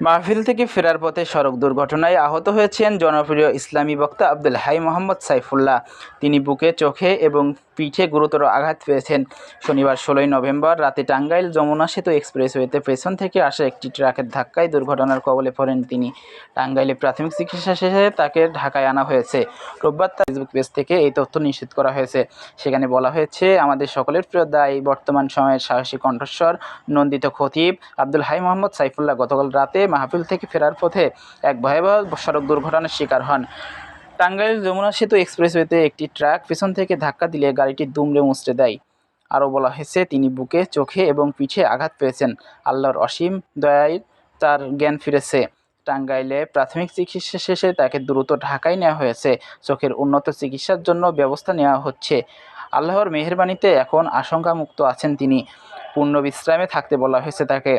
মাহফিল থেকে ফেরার পথে সড়ক দুর্ঘটনায় আহত হয়েছেন জনপ্রিয় ইসলামী বক্তা আব্দুল হাই মোহাম্মদ সাইফুল্লাহ। তিনি বুকে, চোখে এবং পিঠে গুরুতর আঘাত পেয়েছেন। শনিবার 16 নভেম্বর রাতে টাঙ্গাইল যমুনা সেতু এক্সপ্রেসওয়েতে পেছন থেকে আসা একটি ট্রাকের ধাক্কায় দুর্ঘটনার কবলে পড়েন তিনি। টাঙ্গাইলে প্রাথমিক চিকিৎসা শেষে তাকে ঢাকায় আনা হয়েছে। রোববার তার ফেসবুক পেজ থেকে এই তথ্য নিশ্চিত করা হয়েছে। সেখানে বলা হয়েছে, আমাদের সকলের প্রিয় দায়ী, বর্তমান সময়ের সাহসী কণ্ঠস্বর, নন্দিত খতিব আব্দুল হাই মোহাম্মদ সাইফুল্লাহ গতকাল রাতে মাহফিল থেকে ফেরার পথে এক ভয়াবহ সড়ক দুর্ঘটনার শিকার হন। টাঙ্গাইল যমুনা সেতু এক্সপ্রেসওয়েতে একটি ট্রাক পেছন থেকে ধাক্কা দিলে গাড়িটি দুমড়ে মুচড়ে দেয়। আরও বলা হয়েছে, তিনি বুকে, চোখে এবং পিঠে আঘাত পেয়েছেন। আল্লাহর অসীম দয়ায় তার জ্ঞান ফিরেছে। টাঙ্গাইলে প্রাথমিক চিকিৎসা শেষে তাকে দ্রুত ঢাকায় নেওয়া হয়েছে। চোখের উন্নত চিকিৎসার জন্য ব্যবস্থা নেওয়া হচ্ছে। আল্লাহর মেহেরবানিতে এখন আশঙ্কামুক্ত আছেন তিনি। পূর্ণ বিশ্রামে থাকতে বলা হয়েছে তাকে।